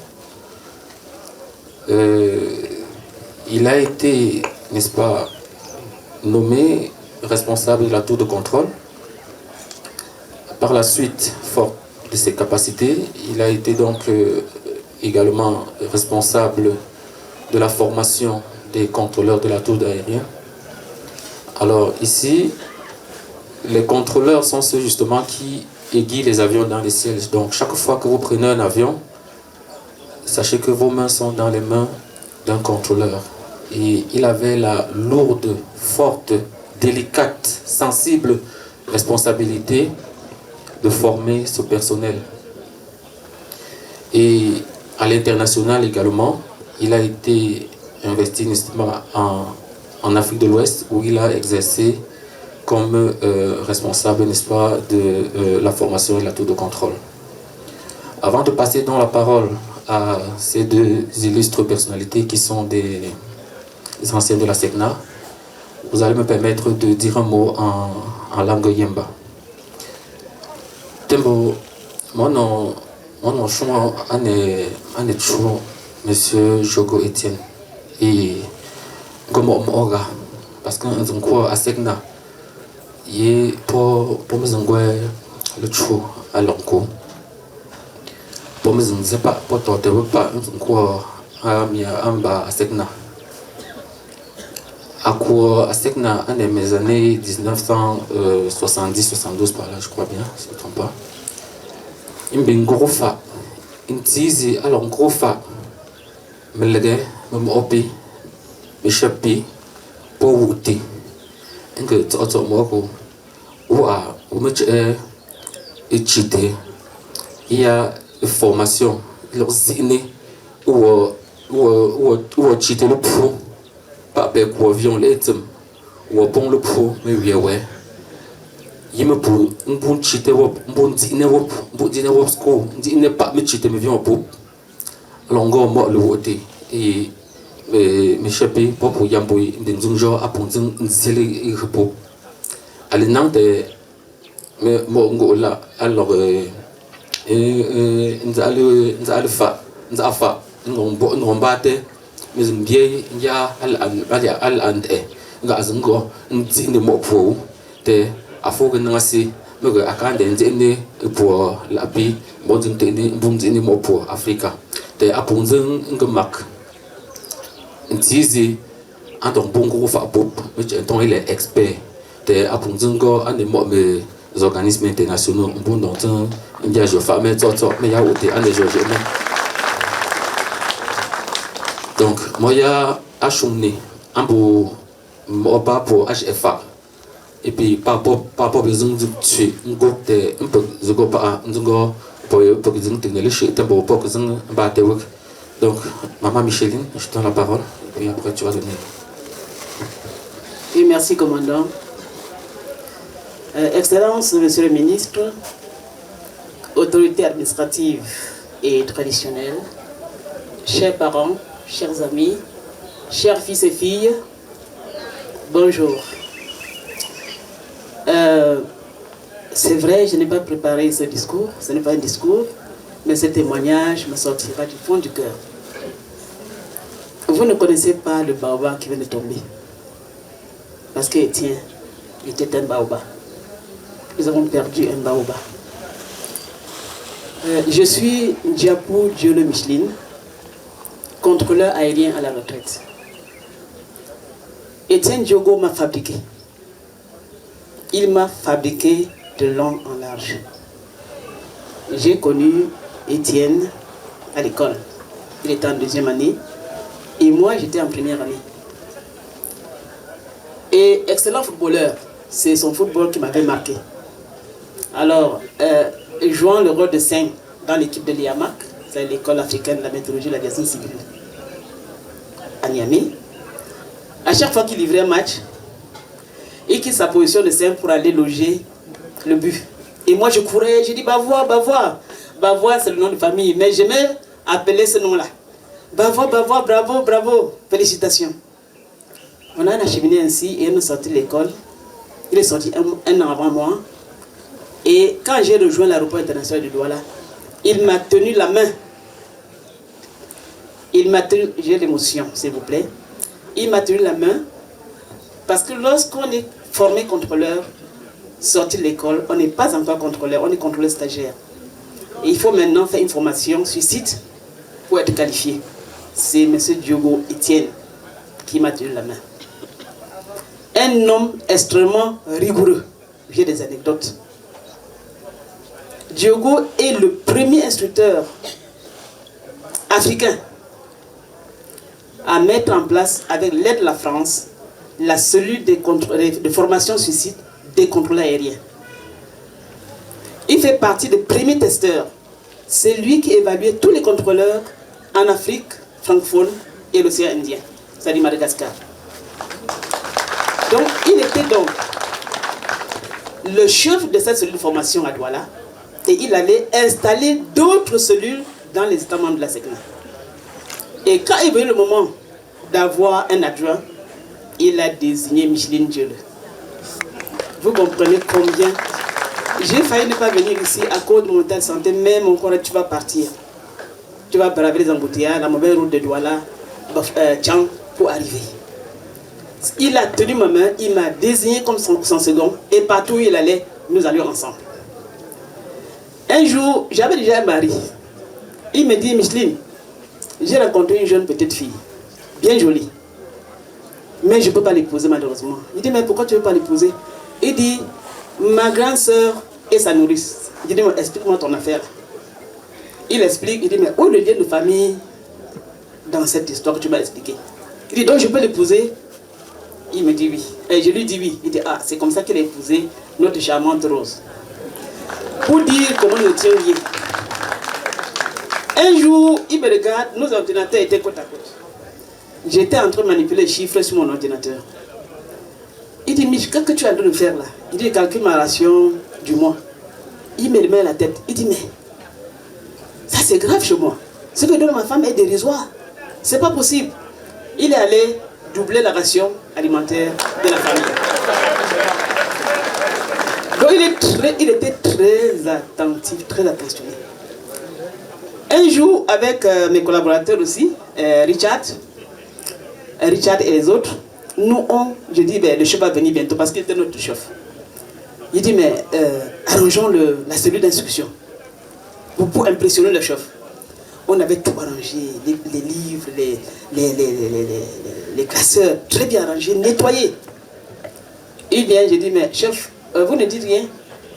Il a été, n'est-ce pas, nommé responsable de la tour de contrôle. Par la suite, fort de ses capacités, il a été donc également responsable de la formation des contrôleurs de la tour aérienne. Alors ici, les contrôleurs sont ceux justement qui aiguillent les avions dans les ciels. Donc chaque fois que vous prenez un avion, sachez que vos mains sont dans les mains d'un contrôleur. Et il avait la lourde, forte, délicate, sensible responsabilité de former ce personnel. Et à l'international également, il a été investi en Afrique de l'Ouest, où il a exercé comme responsable, n'est-ce pas, de la formation et la tour de contrôle. Avant de passer dans la parole à ces deux illustres personnalités qui sont des anciens de la SECNA, vous allez me permettre de dire un mot en langue yemba. Tembo, mon nom chouan ane chou Monsieur Jogo Etienne et comme Oga parce que on quoi à SECNA y pour me zangwe le chou à l'onco pour me zangze pas pour toi pas on quoi à mia amba à SECNA à quoi à SECNA en mes années 1970-72 par là je crois bien si je ne me trompe pas une gros fa une tizi alors gros fa me lege me opi me chapi pour wuti que toto moko ou me chité il y a formation leur zine ou chité le pro pas avec avion l'étum ou bon le pro mais oui ouais il me pour un bon chité ou bon dîner ou bon dîner ou sco dîner pas me chité me vient pour longo mo le wote et me chaper pour yamboy d'un jour à ponzin zélé et repos à l'inante me mongo là alors nzalfa ngombate mais ngie ya al ande ngazungo nzine mo po te afoga ngasi me akande nzine pour la bi bonzin tene bonzine mo po Afrika te aponzin ngamak ntizi anton bongo fa pop mais ton il est expert te aponzingo ane mo me organismes internationaux bon dans un dia je femme toto mais ya ote ane je donc moi ya achumné ambo mo pas pour HFA et puis pas besoin de tuer ngo te un peu zogo pas ngo pour que zing tenir le chez te pour que zing ba te work. Donc maman Micheline, je te donne la parole et après tu vas donner.
Et merci commandant. Excellence, monsieur le ministre, autorités administratives et traditionnelles, chers parents, chers amis, chers fils et filles, bonjour. C'est vrai, je n'ai pas préparé ce discours, ce n'est pas un discours, mais ce témoignage me sortira du fond du cœur. Vous ne connaissez pas le baobab qui vient de tomber. Parce que Étienne était un baobab. Nous avons perdu un baobab. Je suis Ndiapou Diolo Micheline, contrôleur aérien à la retraite. Étienne Diogo m'a fabriqué. Il m'a fabriqué de long en large. J'ai connu Étienne à l'école. Il était en deuxième année. Et moi, j'étais en première année. Et excellent footballeur, c'est son football qui m'avait marqué. Alors, jouant le rôle de 5 dans l'équipe de l'IAMAC, c'est l'école africaine de la météorologie et de l'aviation civile, à Niamey, à chaque fois qu'il livrait un match, il quitte sa position de 5 pour aller loger le but. Et moi, je courais, je dis, Bavois, Bavois. Bavois, c'est le nom de famille, mais j'aimais appeler ce nom-là. Bavois, Bavois, bravo, bravo, félicitations. On a acheminé ainsi et on est sorti de l'école. Il est sorti un an avant moi. Et quand j'ai rejoint l'aéroport international de Douala, il m'a tenu la main. Il m'a tenu, j'ai l'émotion, s'il vous plaît. Il m'a tenu la main parce que lorsqu'on est formé contrôleur, sorti de l'école, on n'est pas encore contrôleur, on est contrôleur stagiaire. Et il faut maintenant faire une formation sur site pour être qualifié. C'est M. Diogo Etienne qui m'a tenu la main. Un homme extrêmement rigoureux. J'ai des anecdotes. Diogo est le premier instructeur africain à mettre en place, avec l'aide de la France, la cellule de formation suicide des contrôleurs aériens. Il fait partie des premiers testeurs. C'est lui qui évaluait tous les contrôleurs en Afrique francophone et l'océan Indien, c'est-à-dire Madagascar. Donc, il était donc le chef de cette cellule de formation à Douala et il allait installer d'autres cellules dans les États membres de la SECNA. Et quand est venu le moment d'avoir un adjoint, il a désigné Micheline Dieulle. Vous comprenez combien j'ai failli ne pas venir ici à cause de mon état de santé, mais mon corps, tu vas partir. Tu vas braver les embouteillages, la mauvaise route de Douala, Tchang, pour arriver. Il a tenu ma main, il m'a désigné comme son second, et partout où il allait, nous allions ensemble. Un jour, j'avais déjà un mari. Il me dit, Micheline, j'ai rencontré une jeune petite fille, bien jolie, mais je ne peux pas l'épouser malheureusement. Il dit, mais pourquoi tu ne veux pas l'épouser? Il dit, ma grande sœur et sa nourrice. Il dit, explique-moi ton affaire. Il explique, il dit, mais où est le lien de famille dans cette histoire que tu m'as expliqué? Il dit, donc je peux l'épouser? Il me dit oui. Et je lui dis oui. Il dit, ah, c'est comme ça qu'il a épousé notre charmante Rose. Pour dire comment nous tient liés. Un jour, il me regarde, nos ordinateurs étaient côte à côte. J'étais en train de manipuler les chiffres sur mon ordinateur. Il dit, Mich, qu'est-ce que tu es en train de faire là? Il dit, calcule ma ration du mois. Il me met à la tête. Il dit, mais ça c'est grave chez moi. Ce que donne ma femme est dérisoire. C'est pas possible. Il est allé doubler la ration alimentaire de la famille. Donc il était très attentif, très attentionné. Un jour, avec mes collaborateurs aussi, Richard et les autres, je dis, ben, le chef va venir bientôt parce qu'il était notre chef. Il dit, mais arrangeons la cellule d'instruction pour impressionner le chef. On avait tout arrangé, les livres, les classeurs, très bien arrangés, nettoyés. Il vient, je dis, mais chef, vous ne dites rien?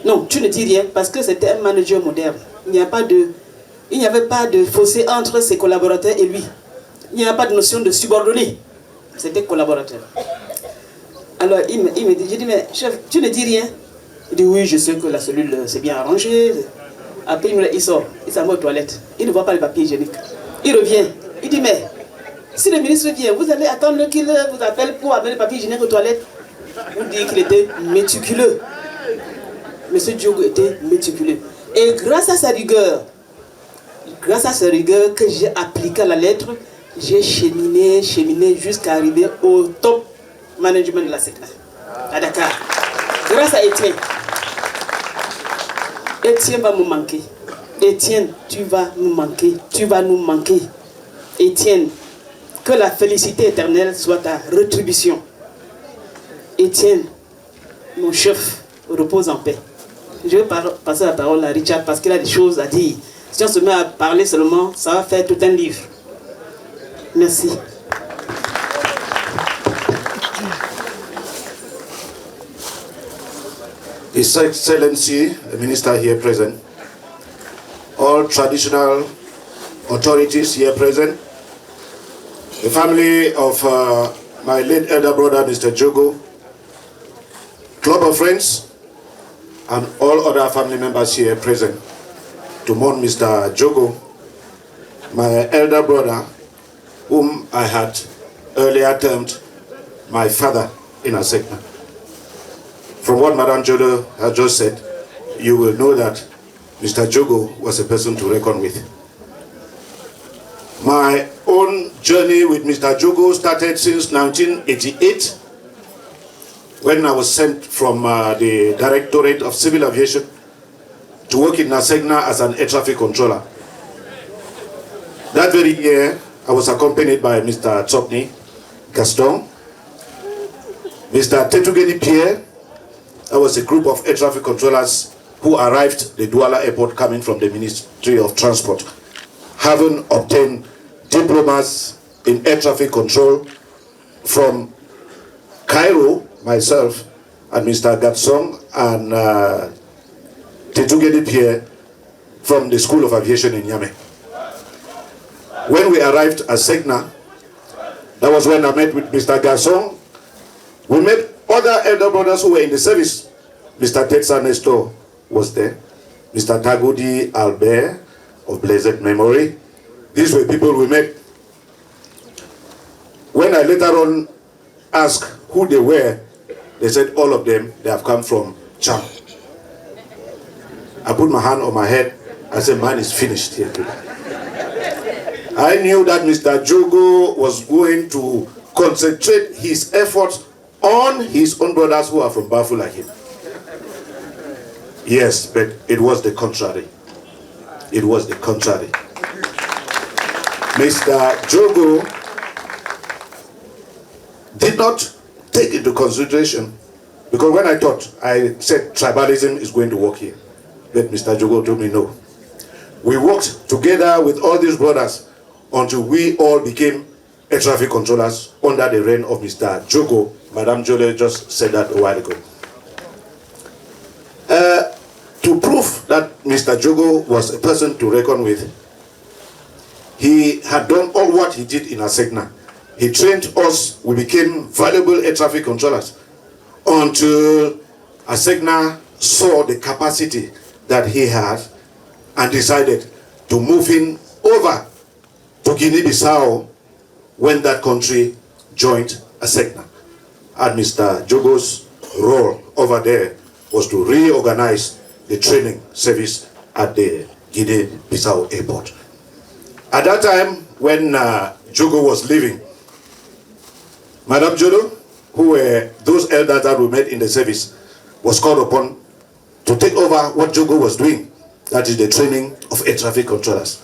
Non, tu ne dis rien parce que c'était un manager moderne. Il n'y avait pas de fossé entre ses collaborateurs et lui. Il n'y a pas de notion de subordonné. C'était collaborateur. Alors il me dit, je dis, mais chef, tu ne dis rien? Il dit, oui, je sais que la cellule s'est bien arrangée. Après, il sort, il s'en va aux toilettes. Il ne voit pas le papier hygiénique. Il revient. Il dit, mais si le ministre vient, vous allez attendre qu'il vous appelle pour amener le papier hygiénique aux toilettes? Vous dites qu'il était méticuleux. Monsieur Diogo était méticuleux. Et grâce à sa rigueur que j'ai appliqué à la lettre, j'ai cheminé jusqu'à arriver au top management de la SECNA, à Dakar. Grâce à Étienne. Étienne va me manquer. Étienne, tu vas nous manquer. Tu vas nous manquer. Étienne, que la félicité éternelle soit ta rétribution. Étienne, mon chef, repose en paix. Je vais passer la parole à Richard parce qu'il a des choses à dire. Si on se met à parler seulement, ça va faire tout un livre. Merci.
His Excellency, the Minister here present, all traditional authorities here present, the family of my late elder brother, Mr. Diogo, club of friends, and all other family members here present to mourn Mr. Diogo, my elder brother, whom I had earlier termed my father in ASECNA. From what Madame Jodo has just said, you will know that Mr. Diogo was a person to reckon with. My own journey with Mr. Diogo started since 1988, when I was sent from the Directorate of Civil Aviation to work in ASECNA as an air traffic controller. That very year, I was accompanied by Mr. Tsopni Gaston, Mr. Tetugeni Pierre. There was a group of air traffic controllers who arrived at the Douala airport coming from the Ministry of Transport. having obtained diplomas in air traffic control from Cairo, myself, and Mr. Gatsong, and Tetugedi Pierre from the School of Aviation in Niamey. When we arrived at Segna, that was when I met with Mr. Gatsong. We met other elder brothers who were in the service. Mr. Tetsa Nestor was there. Mr. Tagudi Albert of blessed memory. These were people we met. When I later on asked who they were, they said all of them, they have come from Cham. I put my hand on my head. I said, mine is finished here today. I knew that Mr. Jogo was going to concentrate his efforts on his own brothers who are from Bafu like him. Yes, but it was the contrary. It was the contrary. Mr. Jogo did not take into consideration, because when I said tribalism is going to work here, but Mr. Jogo told me no. We worked together with all these brothers until we all became air traffic controllers under the reign of Mr. Jogo. Madame Jole just said that a while ago. To prove that Mr. Jogo was a person to reckon with, he had done all what he did in Asegna. He trained us, we became valuable air traffic controllers until Asegna saw the capacity that he had and decided to move him over to Guinea-Bissau when that country joined Asegna. And Mr. Jogo's role over there was to reorganize the training service at the Guinea-Bissau airport. At that time, when Jogo was leaving, Madame Jodo, who were those elders that we met in the service, was called upon to take over what Jogo was doing, that is the training of air traffic controllers.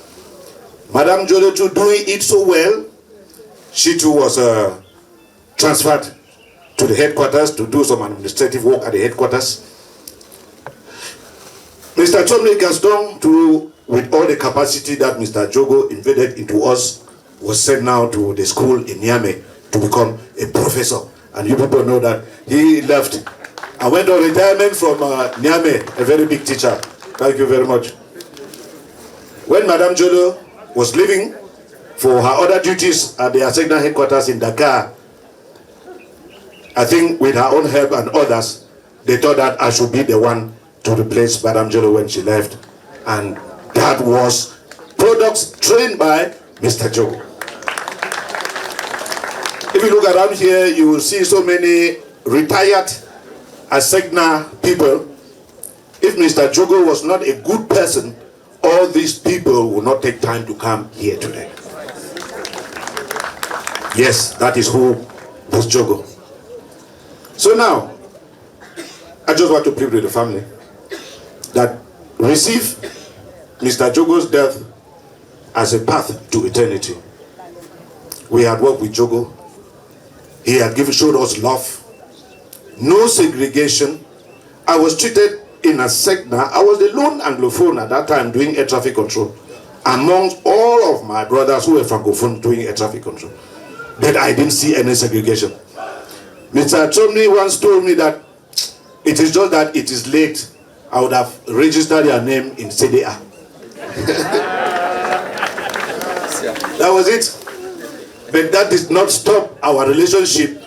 Madame Jodo, too, doing it so well, she too was transferred to the headquarters to do some administrative work at the headquarters. Mr. Tommy Gaston, with all the capacity that Mr. Jogo invested into us, was sent now to the school in Niamey to become a professor. And you people know that he left and went on retirement from Niamey, a very big teacher. Thank you very much. When Madame Jodo was leaving for her other duties at the Asegna headquarters in Dakar, I think with her own help and others, they thought that I should be the one to replace Madame Jodo when she left. And that was products trained by Mr. Jogo. If you look around here, you will see so many retired Asegna people. If Mr. Jogo was not a good person, all these people will not take time to come here today. Yes, that is who was Jogo. So now, I just want to plead with the family that receive Mr. Jogo's death as a path to eternity. We had worked with Jogo. He had showed us love, no segregation. I was treated in Asegna. I was the lone Anglophone at that time doing air traffic control amongst all of my brothers who were Francophone doing air traffic control. But I didn't see any segregation. Mr. Chomney once told me that it is just that it is late. I would have registered your name in CDA. That was it. But that did not stop our relationship.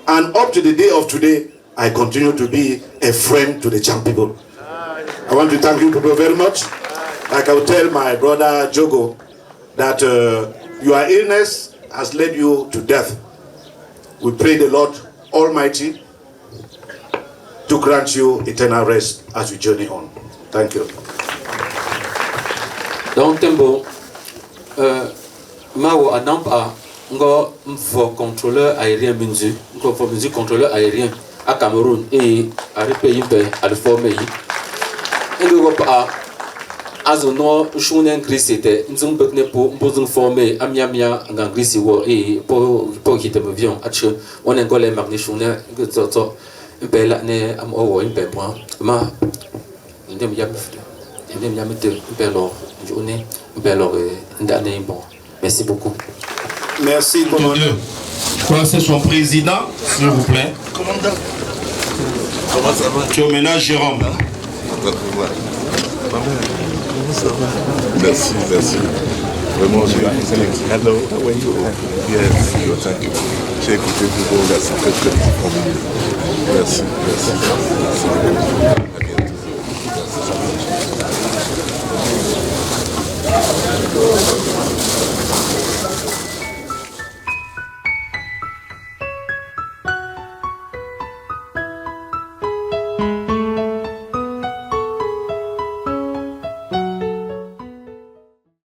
And up to the day of today, I continue to be a friend to the Cham people. I want to thank you people very much. Like I will tell my brother Jogo that your illness has led you to death. We pray the Lord Almighty to grant you eternal rest as we journey on. Thank you.
Donc tembo mawo anampa ngo mfo contrôleur aérien binzu ngo fo binzu contrôleur aérien à Cameroun et à pays pe à former yi ngo pa azono shunen grisete nzum bekne po mbozun former amiamia ngangrisi wo et po qui te avion atche on ngole magni shunen ngo pe la ne am o wo pe point ma ndem yam Merci beaucoup.
Merci, commandant. C'est son président, s'il vous plaît.
Commandant.
Tu ménage Jérôme.
Merci, merci. Vraiment, j'ai hello, how are you? Yes, thank you. J'ai écouté vous, merci, très formidable. Merci, merci. Merci.